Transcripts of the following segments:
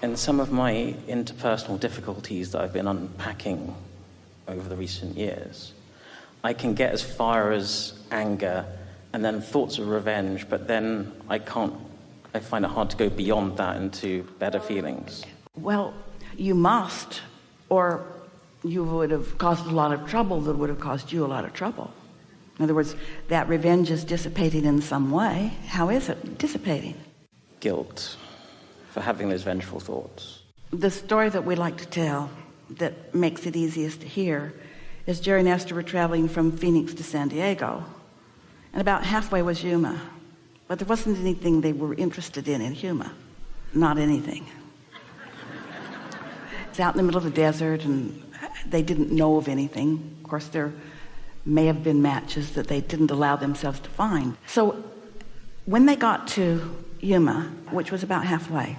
In some of my interpersonal difficulties that I've been unpacking over the recent years, I can get as far as anger and then thoughts of revenge, but then I find it hard to go beyond that into better feelings. Well, you must, or you would have caused a lot of trouble that would have caused you a lot of trouble. In other words, that revenge is dissipating in some way. How is it dissipating? Guilt for having those vengeful thoughts. The story that we like to tell that makes it easiest to hear is Jerry and Esther were traveling from Phoenix to San Diego, and about halfway was Yuma, but there wasn't anything they were interested in Yuma. Not anything. It's out in the middle of the desert, and they didn't know of anything. Of course, there may have been matches that they didn't allow themselves to find. So when they got to Yuma, which was about halfway,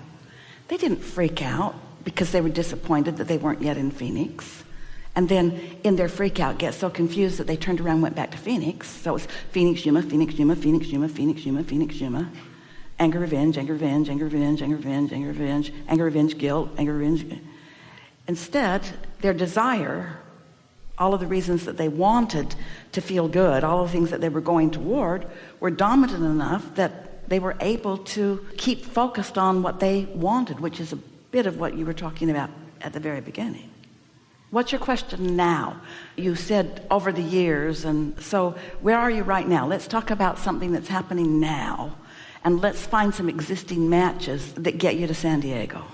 they didn't freak out because they were disappointed that they weren't yet in Phoenix. And then in their freak out get so confused that they turned around and went back to Phoenix. So it was Phoenix, Yuma, Phoenix, Yuma, Phoenix, Yuma, Phoenix, Yuma, Phoenix, Yuma. Anger, revenge, anger, revenge, anger, revenge, anger, revenge, anger, revenge, anger, revenge, guilt, anger, revenge. Instead, their desire, all of the reasons that they wanted to feel good, all of the things that they were going toward, were dominant enough that they were able to keep focused on what they wanted, which is a bit of what you were talking about at the very beginning. What's your question now? You said over the years, and so where are you right now? Let's talk about something that's happening now, and let's find some existing matches that get you to San Diego.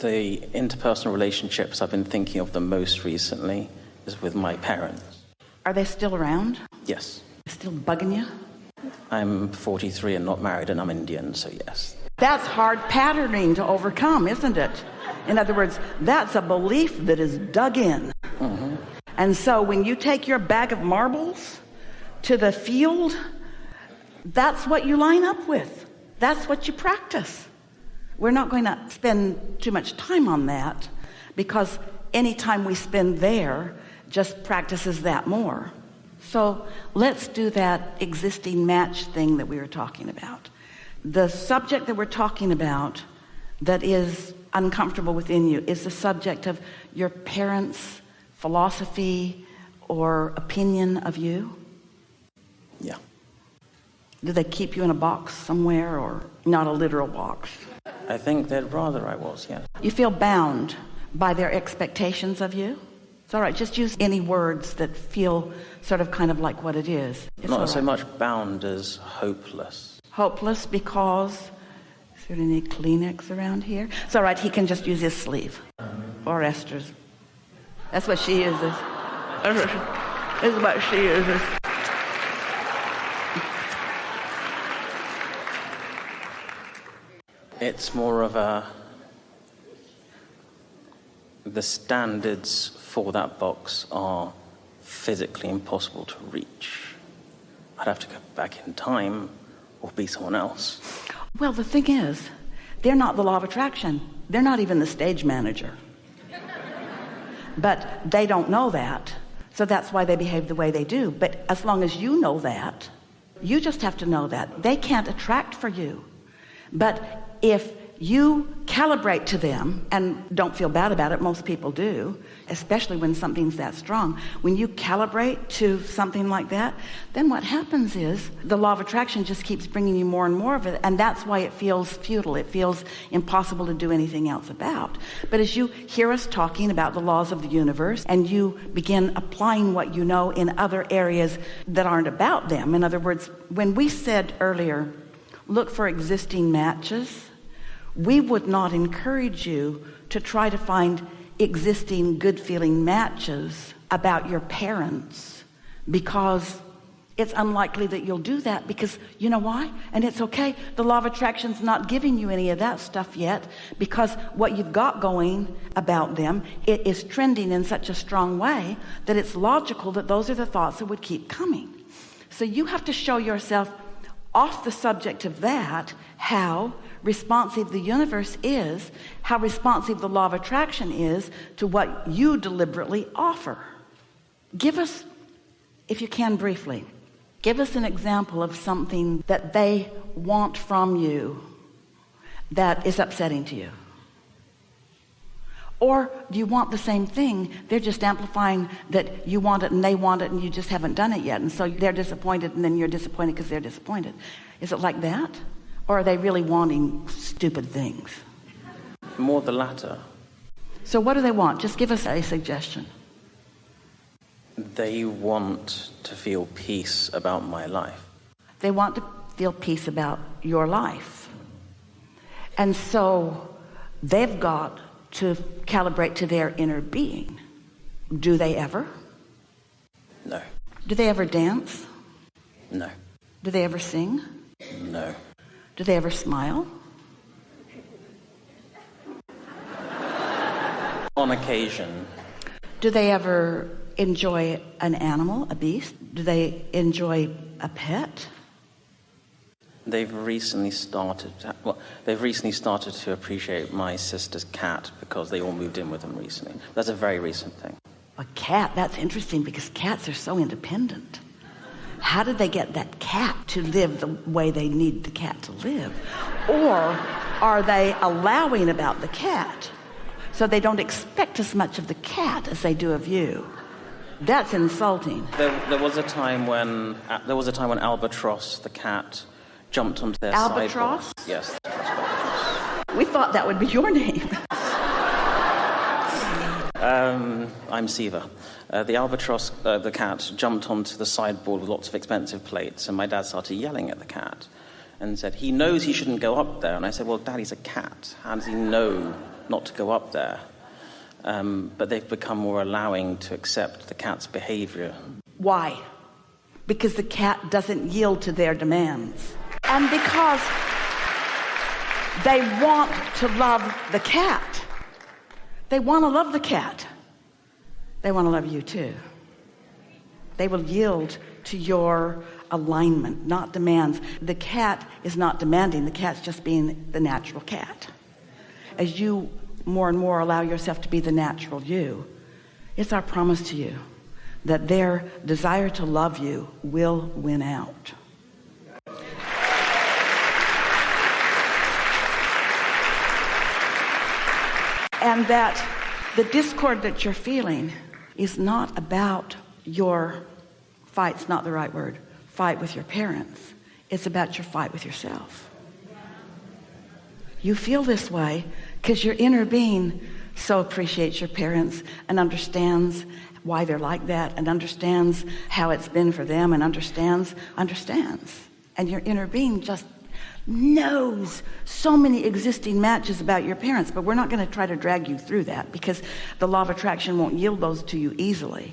The interpersonal relationships I've been thinking of the most recently is with my parents. Are they still around? Yes. Still bugging you? I'm 43 and not married, and I'm Indian, so yes. That's hard patterning to overcome, isn't it? In other words, that's a belief that is dug in. Mm-hmm. And so when you take your bag of marbles to the field, that's what you line up with. That's what you practice. We're not going to spend too much time on that, because any time we spend there just practices that more. So let's do that existing match thing that we were talking about. The subject that we're talking about that is uncomfortable within you is the subject of your parents' philosophy or opinion of you. Yeah. Do they keep you in a box somewhere, or not a literal box? I think they'd rather I was, yes. You feel bound by their expectations of you? It's all right, just use any words that feel sort of kind of like what it is. It's not so right. much bound as hopeless. Hopeless because, is there any Kleenex around here? It's all right, he can just use his sleeve. Or Esther's. That's what she uses. This is what she uses. It's more of the standards for that box are physically impossible to reach. I'd have to go back in time or be someone else. Well, the thing is, they're not the law of attraction. They're not even the stage manager. But they don't know that, so that's why they behave the way they do. But as long as you know that, you just have to know that. They can't attract for you. But if you calibrate to them, and don't feel bad about it, most people do, especially when something's that strong. When you calibrate to something like that, then what happens is the law of attraction just keeps bringing you more and more of it, and that's why it feels futile. It feels impossible to do anything else about. But as you hear us talking about the laws of the universe, and you begin applying what you know in other areas that aren't about them, in other words, when we said earlier, look for existing matches, we would not encourage you to try to find existing good-feeling matches about your parents, because it's unlikely that you'll do that, because you know why? And it's okay. The law of attraction's not giving you any of that stuff yet, because what you've got going about them, it is trending in such a strong way that it's logical that those are the thoughts that would keep coming. So you have to show yourself off the subject of that, how responsive the universe is, how responsive the law of attraction is to what you deliberately offer. Give us, if you can briefly, give us an example of something that they want from you that is upsetting to you. Or do you want the same thing? They're just amplifying that you want it and they want it and you just haven't done it yet. And so they're disappointed and then you're disappointed because they're disappointed. Is it like that? Or are they really wanting stupid things? More the latter. So what do they want? Just give us a suggestion. They want to feel peace about my life. They want to feel peace about your life. And so they've got to calibrate to their inner being. Do they ever? No. Do they ever dance? No. Do they ever sing? No. Do they ever smile? On occasion. Do they ever enjoy an animal, a beast? Do they enjoy a pet? They've recently started to appreciate my sister's cat because they all moved in with them recently. That's a very recent thing. A cat, that's interesting because cats are so independent. How did they get that cat to live the way they need the cat to live? Or are they allowing about the cat so they don't expect as much of the cat as they do of you? That's insulting. There was a time when Albatross, the cat, jumped onto their sideboard. Albatross? Yes. We thought that would be your name. I'm Siva. The Albatross, the cat, jumped onto the sideboard with lots of expensive plates, and my dad started yelling at the cat and said, he knows he shouldn't go up there. And I said, well, Dad, he's a cat. How does he know not to go up there? But they've become more allowing to accept the cat's behavior. Why? Because the cat doesn't yield to their demands. And because they want to love the cat. They want to love the cat. They want to love you too. They will yield to your alignment, not demands. The cat is not demanding. The cat's just being the natural cat. As you more and more allow yourself to be the natural you, it's our promise to you that their desire to love you will win out. And that the discord that you're feeling is not about your fight's not the right word, fight with your parents. It's about your fight with yourself. You feel this way because your inner being so appreciates your parents and understands why they're like that and understands how it's been for them and understands. And your inner being just knows so many existing matches about your parents, but we're not going to try to drag you through that because the law of attraction won't yield those to you easily.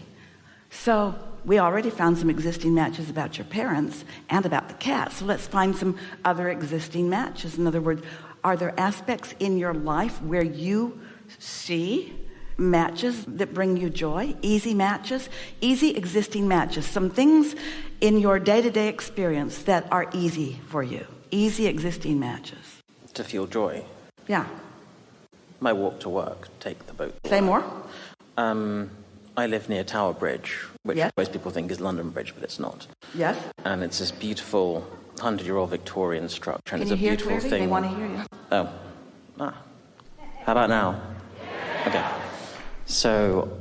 So we already found some existing matches about your parents and about the cat. So let's find some other existing matches. In other words, are there aspects in your life where you see matches that bring you joy? Easy matches, easy existing matches, some things in your day-to-day experience that are easy for you. Easy existing matches. To feel joy. Yeah. My walk to work, take the boat. Say more. I live near Tower Bridge, which Yes. most people think is London Bridge, but it's not. Yes. And it's this beautiful 100-year-old Victorian structure, and Can it's you a hear beautiful clearly? thing. They want to hear you. Oh. How about now? Okay. So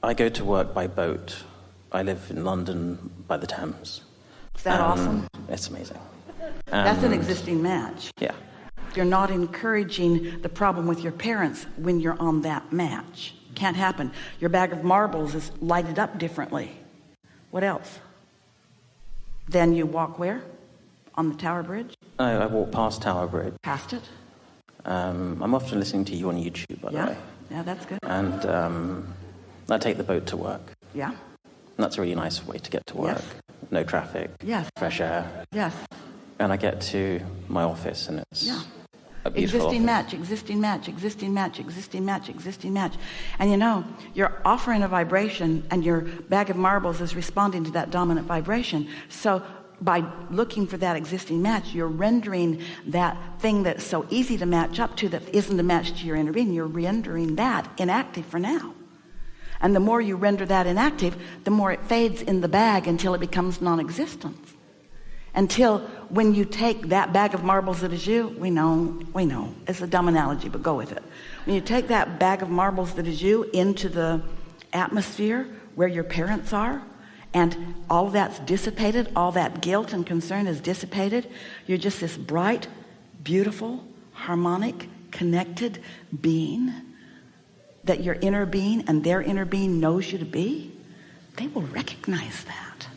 I go to work by boat. I live in London by the Thames. Is that awesome? It's amazing. That's an existing match. Yeah. You're not encouraging the problem with your parents when you're on that match. Can't happen. Your bag of marbles is lighted up differently. What else? Then you walk where? On the Tower Bridge? I walk past Tower Bridge. Past it? I'm often listening to you on YouTube, by the way. Yeah, that's good. And I take the boat to work. Yeah. And that's a really nice way to get to work. Yes. No traffic. Yes. Fresh air. Yes. And I get to my office, and it's a beautiful Existing office. match, existing match, existing match, existing match, existing match. And you know, you're offering a vibration and your bag of marbles is responding to that dominant vibration. So by looking for that existing match, you're rendering that thing that's so easy to match up to that isn't a match to your inner being. You're rendering that inactive for now. And the more you render that inactive, the more it fades in the bag until it becomes non-existent. Until when you take that bag of marbles that is you, we know, it's a dumb analogy, but go with it. When you take that bag of marbles that is you into the atmosphere where your parents are, and all of that's dissipated, all that guilt and concern is dissipated, you're just this bright, beautiful, harmonic, connected being that your inner being and their inner being knows you to be. They will recognize that.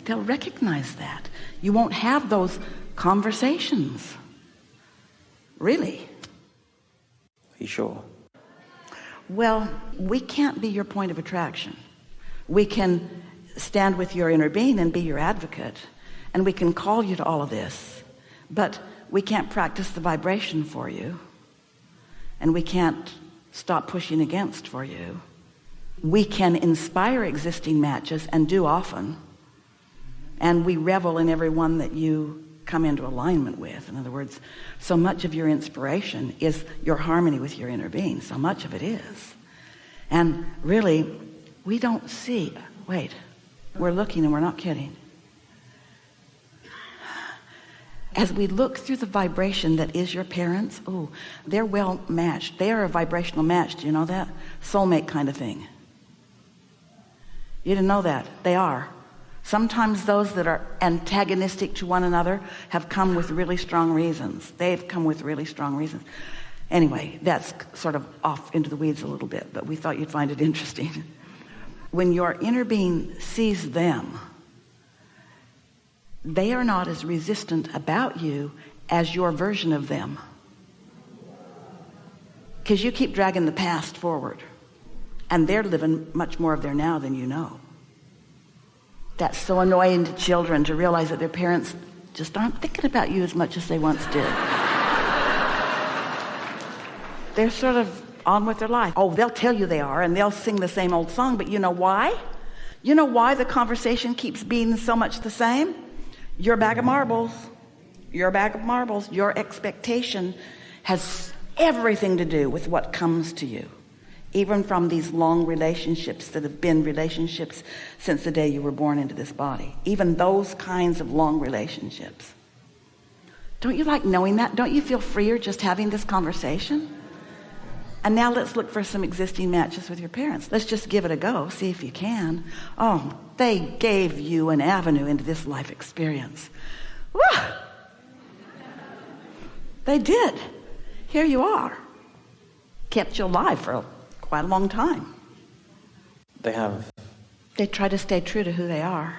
They'll recognize that. You won't have those conversations. Really. Are you sure? Well, we can't be your point of attraction. We can stand with your inner being and be your advocate, and we can call you to all of this, but we can't practice the vibration for you, and we can't stop pushing against for you. We can inspire existing matches, and do often, and we revel in every one that you come into alignment with. In other words, so much of your inspiration is your harmony with your inner being. So much of it is. And really, we don't see. Wait, we're looking and we're not kidding. As we look through the vibration that is your parents, they're well matched. They are a vibrational match. Do you know that? Soulmate kind of thing. You didn't know that. They are. Sometimes those that are antagonistic to one another have come with really strong reasons. They've come with really strong reasons. Anyway, that's sort of off into the weeds a little bit, but we thought you'd find it interesting. When your inner being sees them, they are not as resistant about you as your version of them. Because you keep dragging the past forward, and they're living much more of their now than you know. That's so annoying to children, to realize that their parents just aren't thinking about you as much as they once did. They're sort of on with their life. They'll tell you they are, and they'll sing the same old song, but you know why? You know why the conversation keeps being so much the same? Your bag of marbles. Your bag of marbles. Your expectation has everything to do with what comes to you. Even from these long relationships that have been relationships since the day you were born into this body. Even those kinds of long relationships. Don't you like knowing that? Don't you feel freer just having this conversation? And now let's look for some existing matches with your parents. Let's just give it a go. See if you can. They gave you an avenue into this life experience. Woo! They did. Here you are. Kept you alive for quite a long time. They have. They try to stay true to who they are.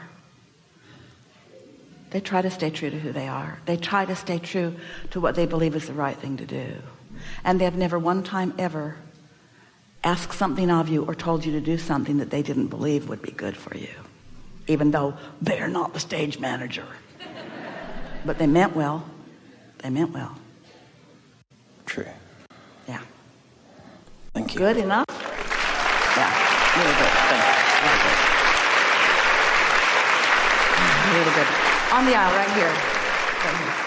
They try to stay true to who they are. They try to stay true to what they believe is the right thing to do. And they have never one time ever asked something of you or told you to do something that they didn't believe would be good for you, even though they're not the stage manager. But they meant well. They meant well. True. Yeah. Thank you. Good enough? Yeah, really good. Thank you. Really good. Really good. On the aisle, right here. Right here.